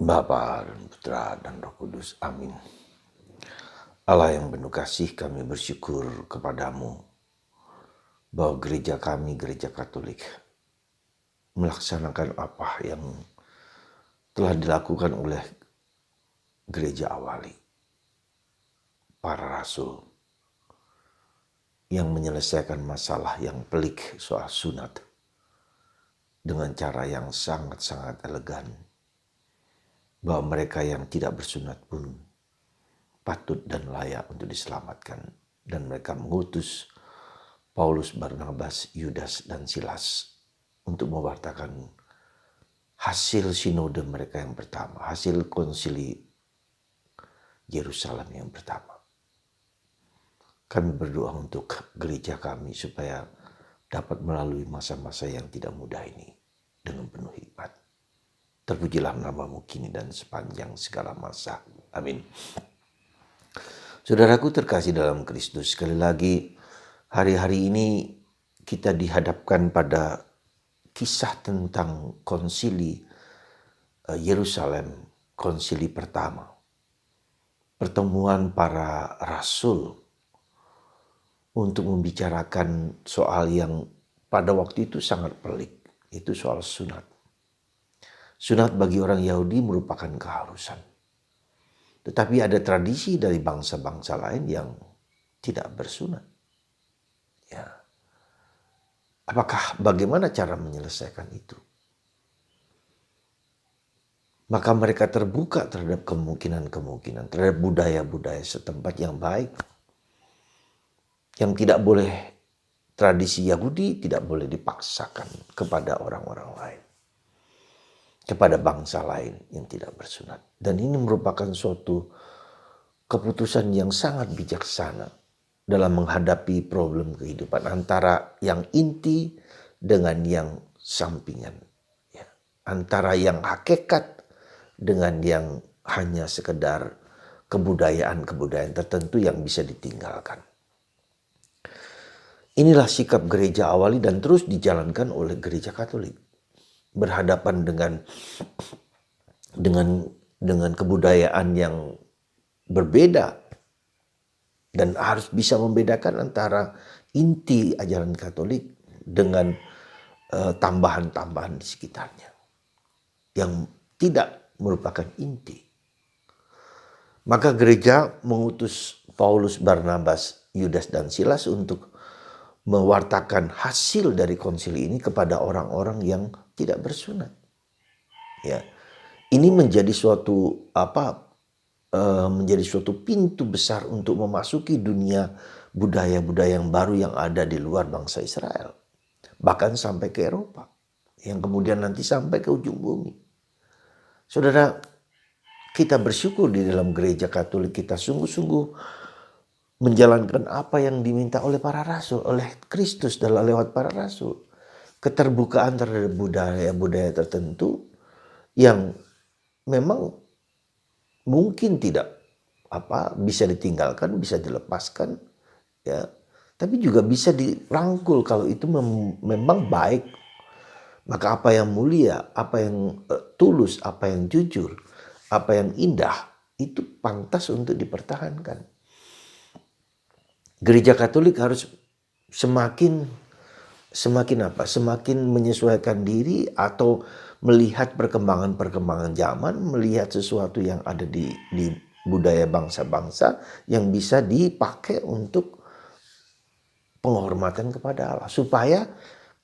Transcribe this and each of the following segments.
Bapa dan Putra dan Roh Kudus. Amin. Allah yang penuh kasih, kami bersyukur kepadamu bahwa gereja kami, gereja Katolik, melaksanakan apa yang telah dilakukan oleh gereja awali, para rasul, yang menyelesaikan masalah yang pelik soal sunat dengan cara yang sangat-sangat elegan, bahwa mereka yang tidak bersunat pun patut dan layak untuk diselamatkan, dan mereka mengutus Paulus, Barnabas, Yudas, dan Silas untuk mewartakan hasil sinode mereka yang pertama, hasil konsili Yerusalem yang pertama. Kami berdoa untuk gereja kami supaya dapat melalui masa-masa yang tidak mudah ini dengan penuh hikmat. Terpujilah namamu kini dan sepanjang segala masa. Amin. Saudaraku terkasih dalam Kristus, sekali lagi hari-hari ini kita dihadapkan pada kisah tentang konsili Yerusalem, konsili pertama. Pertemuan para rasul untuk membicarakan soal yang pada waktu itu sangat pelik, itu soal sunat. Sunat bagi orang Yahudi merupakan keharusan. Tetapi ada tradisi dari bangsa-bangsa lain yang tidak bersunat. Ya. Bagaimana cara menyelesaikan itu? Maka mereka terbuka terhadap kemungkinan-kemungkinan, terhadap budaya-budaya setempat yang baik. Yang tidak boleh, tradisi Yahudi tidak boleh dipaksakan kepada orang-orang lain, kepada bangsa lain yang tidak bersunat. Dan ini merupakan suatu keputusan yang sangat bijaksana dalam menghadapi problem kehidupan antara yang inti dengan yang sampingan, ya. Antara yang hakikat dengan yang hanya sekedar kebudayaan-kebudayaan tertentu yang bisa ditinggalkan. Inilah sikap gereja awali dan terus dijalankan oleh gereja Katolik, berhadapan dengan kebudayaan yang berbeda dan harus bisa membedakan antara inti ajaran Katolik dengan tambahan-tambahan di sekitarnya yang tidak merupakan inti. Maka gereja mengutus Paulus, Barnabas, Yudas, dan Silas untuk mewartakan hasil dari konsili ini kepada orang-orang yang tidak bersunat. Ya, ini menjadi suatu pintu besar untuk memasuki dunia budaya-budaya yang baru yang ada di luar bangsa Israel, bahkan sampai ke Eropa, yang kemudian nanti sampai ke ujung bumi. Saudara, kita bersyukur di dalam gereja Katolik kita sungguh-sungguh menjalankan apa yang diminta oleh para rasul, oleh Kristus dalam lewat para rasul. Keterbukaan terhadap budaya-budaya tertentu yang memang mungkin tidak bisa ditinggalkan, bisa dilepaskan, ya. Tapi juga bisa dirangkul kalau itu memang baik. Maka apa yang mulia, apa yang tulus, apa yang jujur, apa yang indah, itu pantas untuk dipertahankan. Gereja Katolik harus semakin menyesuaikan diri atau melihat perkembangan zaman, melihat sesuatu yang ada di budaya bangsa-bangsa yang bisa dipakai untuk penghormatan kepada Allah, supaya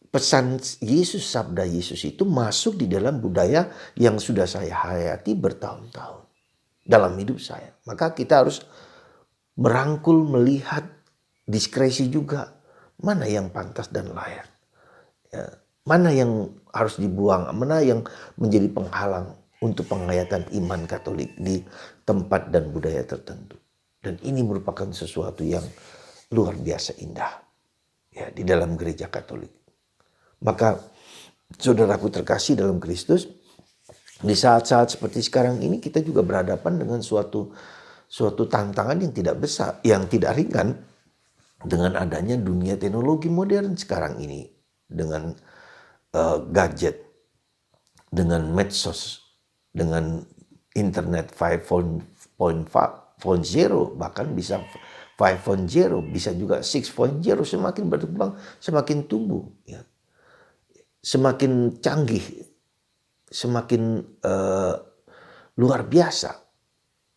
pesan Yesus, sabda Yesus itu masuk di dalam budaya yang sudah saya hayati bertahun-tahun dalam hidup saya. Maka kita harus merangkul, melihat, diskresi juga mana yang pantas dan layak, ya. Mana yang harus dibuang, mana yang menjadi penghalang untuk penghayatan iman Katolik di tempat dan budaya tertentu. Dan ini merupakan sesuatu yang luar biasa indah, ya, di dalam gereja Katolik. Maka saudaraku terkasih dalam Kristus, di saat-saat seperti sekarang ini kita juga berhadapan dengan suatu tantangan yang tidak besar, yang tidak ringan, dengan adanya dunia teknologi modern sekarang ini, dengan gadget, dengan medsos, dengan internet 5.0, bahkan bisa 5.0, bisa juga 6.0, semakin berkembang, semakin tumbuh, ya. Semakin canggih, semakin luar biasa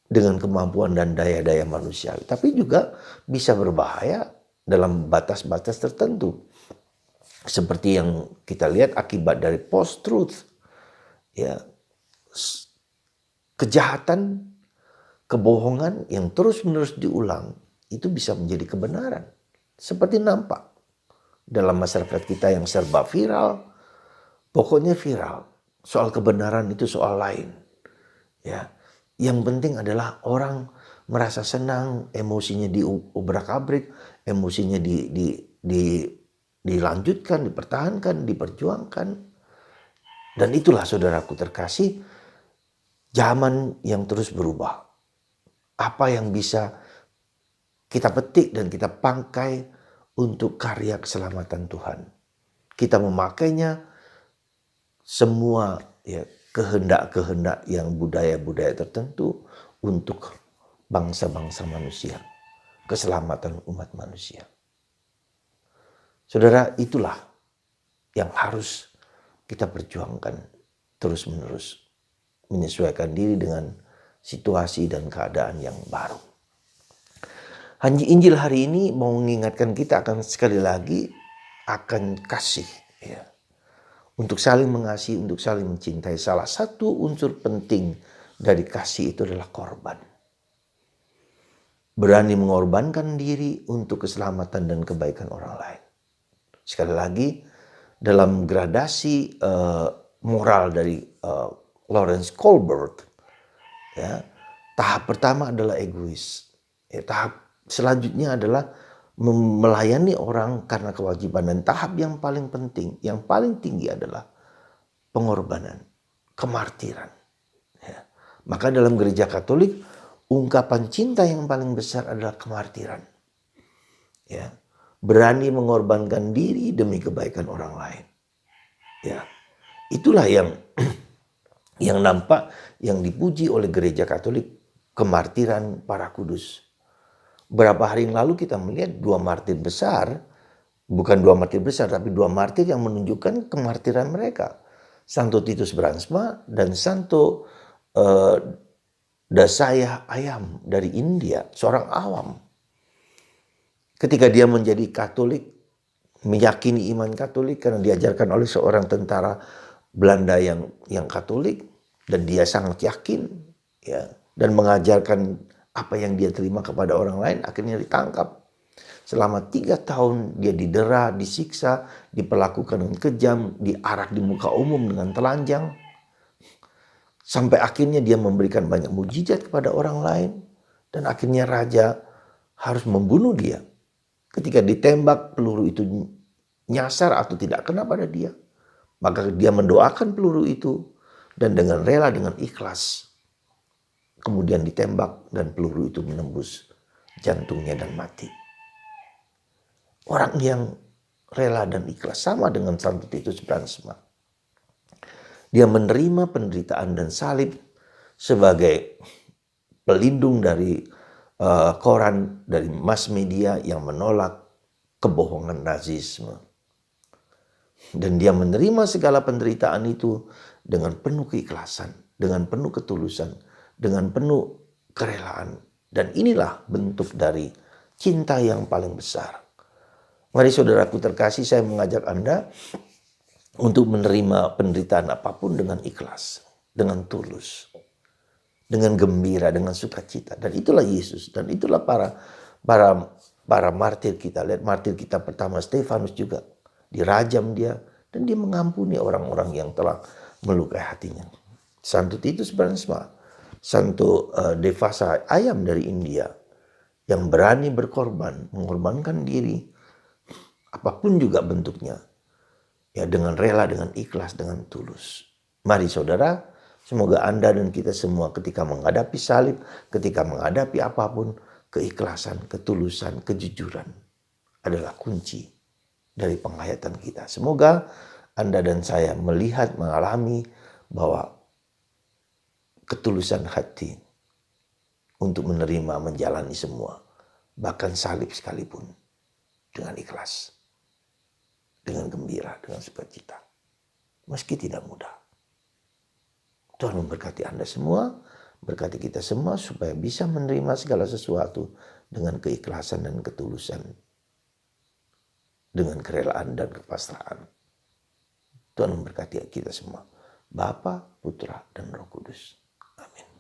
dengan kemampuan dan daya-daya manusia. Tapi juga bisa berbahaya dalam batas-batas tertentu. Seperti yang kita lihat akibat dari post-truth, ya, kejahatan, kebohongan yang terus-menerus diulang itu bisa menjadi kebenaran. Seperti nampak dalam masyarakat kita yang serba viral, pokoknya viral. Soal kebenaran itu soal lain. Ya, yang penting adalah orang merasa senang, emosinya diubrak-abrik, emosinya dilanjutkan, dipertahankan, diperjuangkan. Dan itulah saudaraku terkasih, zaman yang terus berubah. Apa yang bisa kita petik dan kita pangkai untuk karya keselamatan Tuhan. Kita memakainya semua, ya, kehendak-kehendak yang budaya-budaya tertentu untuk bangsa-bangsa manusia, keselamatan umat manusia. Saudara, itulah yang harus kita perjuangkan terus-menerus, menyesuaikan diri dengan situasi dan keadaan yang baru. Injil hari ini mau mengingatkan kita akan sekali lagi akan kasih, ya. Untuk saling mengasihi, untuk saling mencintai. Salah satu unsur penting dari kasih itu adalah korban. Berani mengorbankan diri untuk keselamatan dan kebaikan orang lain. Sekali lagi, dalam gradasi moral dari Lawrence Colbert, ya, tahap pertama adalah egois. Ya, tahap selanjutnya adalah melayani orang karena kewajiban, dan tahap yang paling penting, yang paling tinggi adalah pengorbanan, kemartiran. Ya. Maka dalam gereja Katolik, ungkapan cinta yang paling besar adalah kemartiran. Ya. Berani mengorbankan diri demi kebaikan orang lain. Ya. Itulah yang nampak, yang dipuji oleh gereja Katolik, kemartiran para kudus. Berapa hari yang lalu kita melihat dua martir besar, bukan dua martir besar, tapi dua martir yang menunjukkan kemartiran mereka. Santo Titus Bransma dan Santo Dasaya Ayam dari India, seorang awam. Ketika dia menjadi Katolik, meyakini iman Katolik karena diajarkan oleh seorang tentara Belanda yang Katolik, dan dia sangat yakin, ya, dan mengajarkan apa yang dia terima kepada orang lain, akhirnya ditangkap. Selama 3 tahun dia didera, disiksa, diperlakukan dengan kejam, diarak di muka umum dengan telanjang. Sampai akhirnya dia memberikan banyak mujizat kepada orang lain. Dan akhirnya raja harus membunuh dia. Ketika ditembak, peluru itu nyasar atau tidak kena pada dia. Maka dia mendoakan peluru itu, dan dengan rela, dengan ikhlas, kemudian ditembak dan peluru itu menembus jantungnya dan mati. Orang yang rela dan ikhlas sama dengan Santo Titus Bransma. Dia menerima penderitaan dan salib sebagai pelindung dari koran, dari mass media yang menolak kebohongan rasisme. Dan dia menerima segala penderitaan itu dengan penuh keikhlasan, dengan penuh ketulusan, dengan penuh kerelaan. Dan inilah bentuk dari cinta yang paling besar. Mari saudaraku terkasih, saya mengajak Anda untuk menerima penderitaan apapun dengan ikhlas, dengan tulus, dengan gembira, dengan sukacita. Dan itulah Yesus, dan itulah para martir kita. Lihat martir kita pertama, Stefanus juga. Dirajam dia, dan dia mengampuni orang-orang yang telah melukai hatinya. Santo Titus Bransma, Santo Devasa Ayam dari India, yang berani berkorban, mengorbankan diri, apapun juga bentuknya, ya, dengan rela, dengan ikhlas, dengan tulus. Mari saudara, semoga Anda dan kita semua ketika menghadapi salib, ketika menghadapi apapun, keikhlasan, ketulusan, kejujuran adalah kunci dari penghayatan kita. Semoga Anda dan saya melihat, mengalami bahwa ketulusan hati untuk menerima, menjalani semua, bahkan salib sekalipun, dengan ikhlas, dengan gembira, dengan sukacita, meski tidak mudah. Tuhan memberkati Anda semua, berkati kita semua supaya bisa menerima segala sesuatu dengan keikhlasan dan ketulusan, dengan kerelaan dan kepasrahan. Tuhan memberkati kita semua, Bapa, Putra, dan Roh Kudus. Amin.